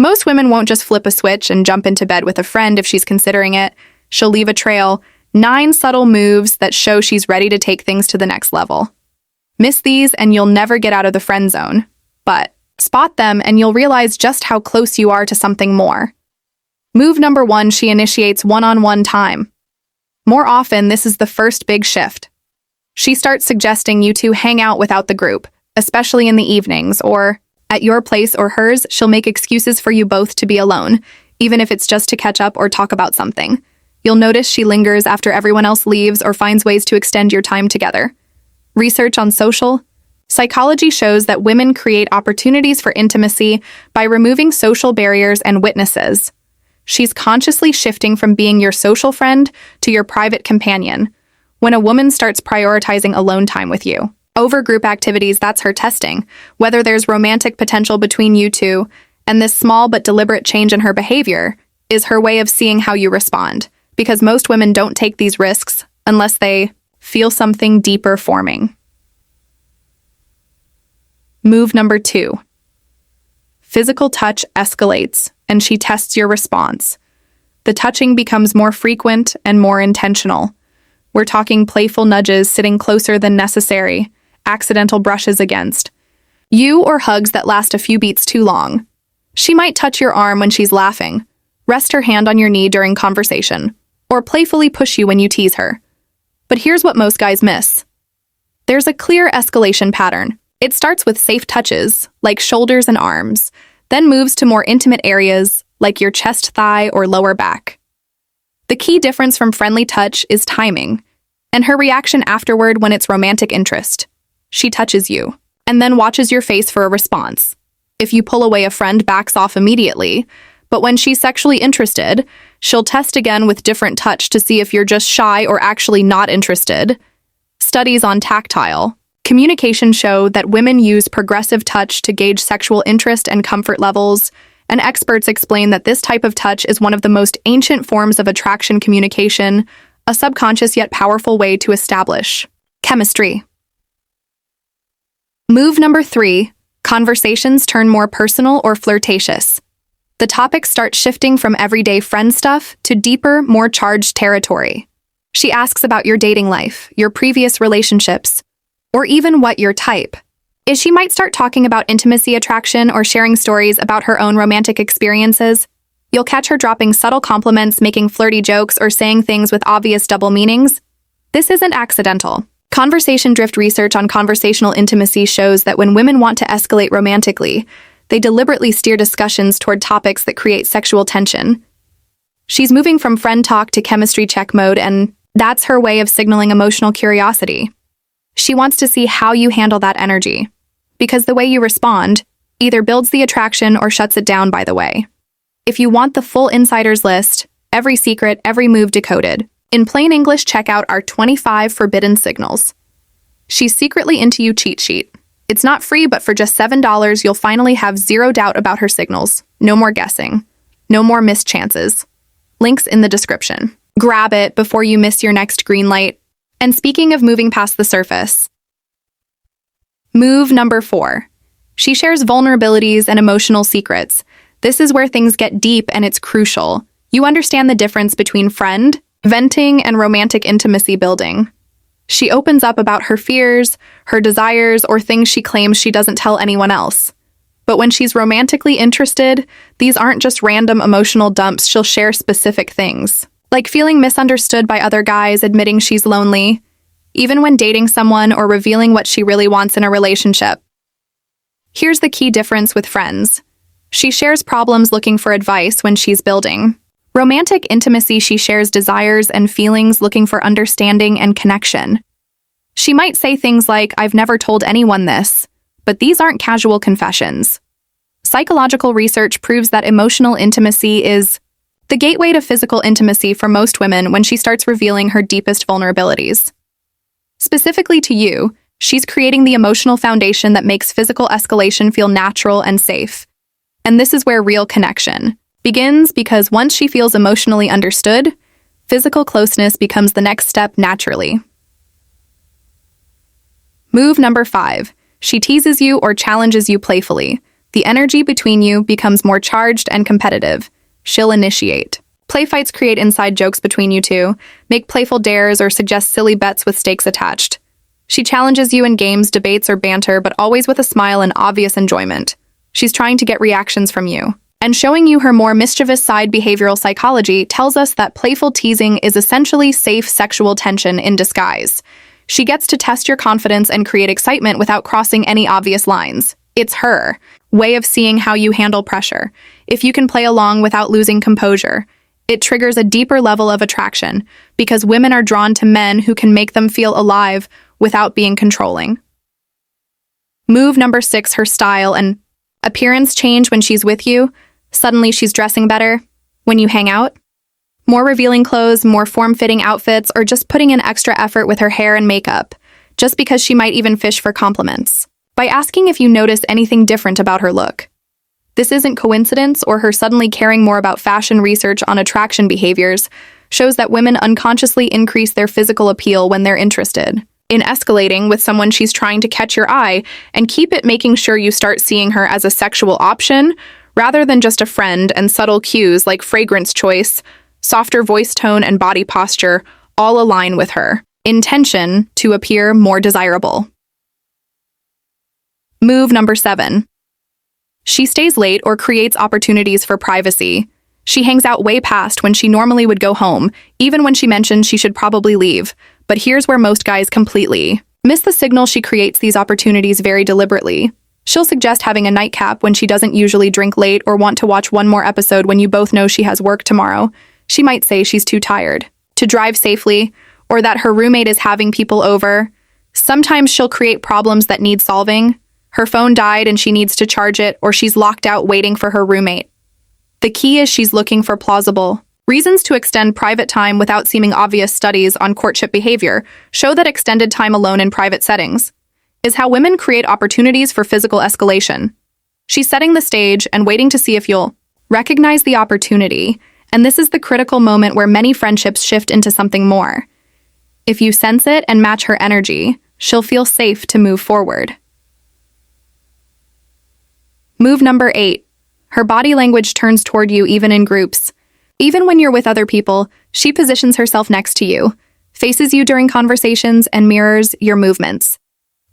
Most women won't just flip a switch and jump into bed with a friend if she's considering it. She'll leave a trail, 9 subtle moves that show she's ready to take things to the next level. Miss these and you'll never get out of the friend zone. But spot them and you'll realize just how close you are to something more. Move number 1, she initiates one-on-one time. More often, this is the first big shift. She starts suggesting you two hang out without the group, especially in the evenings, or at your place or hers, she'll make excuses for you both to be alone, even if it's just to catch up or talk about something. You'll notice she lingers after everyone else leaves or finds ways to extend your time together. Research on social psychology shows that women create opportunities for intimacy by removing social barriers and witnesses. She's consciously shifting from being your social friend to your private companion when a woman starts prioritizing alone time with you. Over group activities, that's her testing whether there's romantic potential between you two, and this small but deliberate change in her behavior is her way of seeing how you respond, because most women don't take these risks unless they feel something deeper forming. Move number 2. Physical touch escalates, and she tests your response. The touching becomes more frequent and more intentional. We're talking playful nudges sitting closer than necessary, accidental brushes against you, or hugs that last a few beats too long. She might touch your arm when she's laughing, rest her hand on your knee during conversation, or playfully push you when you tease her. But here's what most guys miss. There's a clear escalation pattern. It starts with safe touches, like shoulders and arms, then moves to more intimate areas, like your chest, thigh, or lower back. The key difference from friendly touch is timing, and her reaction afterward when it's romantic interest. She touches you, and then watches your face for a response. If you pull away, a friend backs off immediately, but when she's sexually interested, she'll test again with different touch to see if you're just shy or actually not interested. Studies on tactile communication show that women use progressive touch to gauge sexual interest and comfort levels, and experts explain that this type of touch is one of the most ancient forms of attraction communication, a subconscious yet powerful way to establish chemistry. Move number 3, conversations turn more personal or flirtatious. The topics start shifting from everyday friend stuff to deeper, more charged territory. She asks about your dating life, your previous relationships, or even what your type is. She might start talking about intimacy, attraction, or sharing stories about her own romantic experiences. You'll catch her dropping subtle compliments, making flirty jokes, or saying things with obvious double meanings. This isn't accidental. Conversation drift research on conversational intimacy shows that when women want to escalate romantically, they deliberately steer discussions toward topics that create sexual tension. She's moving from friend talk to chemistry check mode, and that's her way of signaling emotional curiosity. She wants to see how you handle that energy, because the way you respond either builds the attraction or shuts it down, by the way. If you want the full insider's list, every secret, every move decoded, in plain English, check out our 25 forbidden signals. She's secretly into you cheat sheet. It's not free, but for just $7, you'll finally have zero doubt about her signals. No more guessing. No more missed chances. Links in the description. Grab it before you miss your next green light. And speaking of moving past the surface, move number 4. She shares vulnerabilities and emotional secrets. This is where things get deep, and it's crucial. You understand the difference between friend venting and romantic intimacy building. She opens up about her fears, her desires, or things she claims she doesn't tell anyone else. But when she's romantically interested, these aren't just random emotional dumps. She'll share specific things, like feeling misunderstood by other guys, admitting she's lonely, even when dating someone, or revealing what she really wants in a relationship. Here's the key difference with friends. She shares problems, looking for advice when she's building romantic intimacy. She shares desires and feelings, looking for understanding and connection. She might say things like, "I've never told anyone this," but these aren't casual confessions. Psychological research proves that emotional intimacy is the gateway to physical intimacy for most women when she starts revealing her deepest vulnerabilities. Specifically to you, she's creating the emotional foundation that makes physical escalation feel natural and safe. And this is where real connection begins, because once she feels emotionally understood, physical closeness becomes the next step naturally. Move number 5. She teases you or challenges you playfully. The energy between you becomes more charged and competitive. She'll initiate. Play fights create inside jokes between you two, make playful dares, or suggest silly bets with stakes attached. She challenges you in games, debates, or banter, but always with a smile and obvious enjoyment. She's trying to get reactions from you. And showing you her more mischievous side, behavioral psychology tells us that playful teasing is essentially safe sexual tension in disguise. She gets to test your confidence and create excitement without crossing any obvious lines. It's her way of seeing how you handle pressure. If you can play along without losing composure, it triggers a deeper level of attraction because women are drawn to men who can make them feel alive without being controlling. Move number 6, her style and appearance change when she's with you. Suddenly she's dressing better. When you hang out, more revealing clothes, more form-fitting outfits, or just putting in extra effort with her hair and makeup, just because she might even fish for compliments. By asking if you notice anything different about her look. This isn't coincidence, or her suddenly caring more about fashion research on attraction behaviors shows that women unconsciously increase their physical appeal when they're interested in escalating with someone she's trying to catch your eye, and keep it making sure you start seeing her as a sexual option rather than just a friend, and subtle cues like fragrance choice, softer voice tone, and body posture all align with her intention to appear more desirable. Move number 7. She stays late or creates opportunities for privacy. She hangs out way past when she normally would go home, even when she mentions she should probably leave. But here's where most guys completely miss the signal. She creates these opportunities very deliberately. She'll suggest having a nightcap when she doesn't usually drink late, or want to watch one more episode when you both know she has work tomorrow. She might say she's too tired to drive safely, or that her roommate is having people over. Sometimes she'll create problems that need solving. Her phone died and she needs to charge it, or she's locked out waiting for her roommate. The key is she's looking for plausible reasons to extend private time without seeming obvious. Studies on courtship behavior show that extended time alone in private settings is how women create opportunities for physical escalation. She's setting the stage and waiting to see if you'll recognize the opportunity, and this is the critical moment where many friendships shift into something more. If you sense it and match her energy, she'll feel safe to move forward. Move number 8. Her body language turns toward you even in groups. Even when you're with other people, she positions herself next to you, faces you during conversations, and mirrors your movements.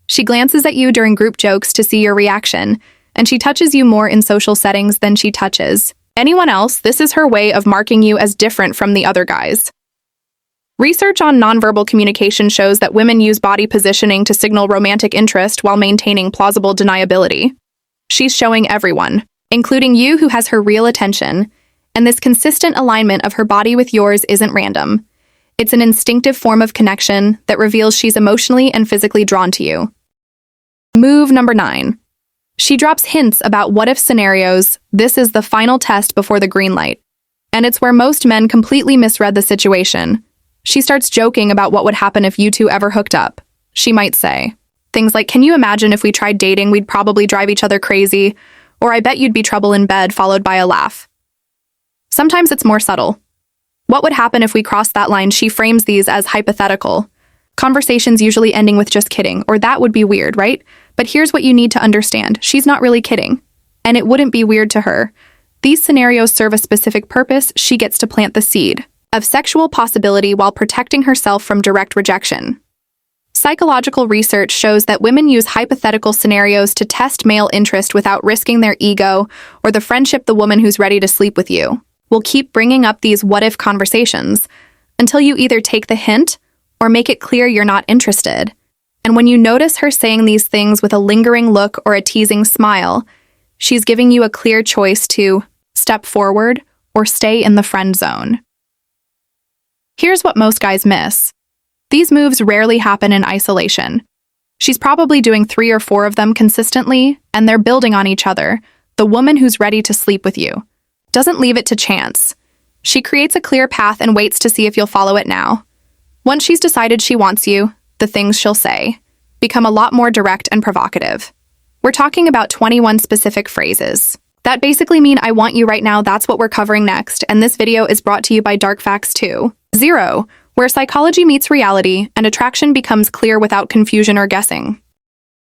She glances at you during group jokes to see your reaction, and she touches you more in social settings than she touches anyone else. This is her way of marking you as different from the other guys. Research on nonverbal communication shows that women use body positioning to signal romantic interest while maintaining plausible deniability. She's showing everyone, including you, who has her real attention, and this consistent alignment of her body with yours isn't random. It's an instinctive form of connection that reveals she's emotionally and physically drawn to you. Move number 9. She drops hints about what-if scenarios. This is the final test before the green light, and it's where most men completely misread the situation. She starts joking about what would happen if you two ever hooked up. She might say things like, "Can you imagine if we tried dating? We'd probably drive each other crazy," or "I bet you'd be trouble in bed," followed by a laugh. Sometimes it's more subtle. What would happen if we crossed that line? She frames these as hypothetical conversations, usually ending with "just kidding," or "that would be weird, right?" But here's what you need to understand. She's not really kidding, and it wouldn't be weird to her. These scenarios serve a specific purpose. She gets to plant the seed of sexual possibility while protecting herself from direct rejection. Psychological research shows that women use hypothetical scenarios to test male interest without risking their ego or the friendship. The woman who's ready to sleep with you will keep bringing up these what-if conversations until you either take the hint or make it clear you're not interested. And when you notice her saying these things with a lingering look or a teasing smile, she's giving you a clear choice to step forward or stay in the friend zone. Here's what most guys miss. These moves rarely happen in isolation. She's probably doing 3 or 4 of them consistently, and they're building on each other. The woman who's ready to sleep with you doesn't leave it to chance. She creates a clear path and waits to see if you'll follow it now. Once she's decided she wants you, the things she'll say become a lot more direct and provocative. We're talking about 21 specific phrases that basically mean "I want you right now." That's what we're covering next, and this video is brought to you by Dark Facts 2.0, where psychology meets reality and attraction becomes clear without confusion or guessing.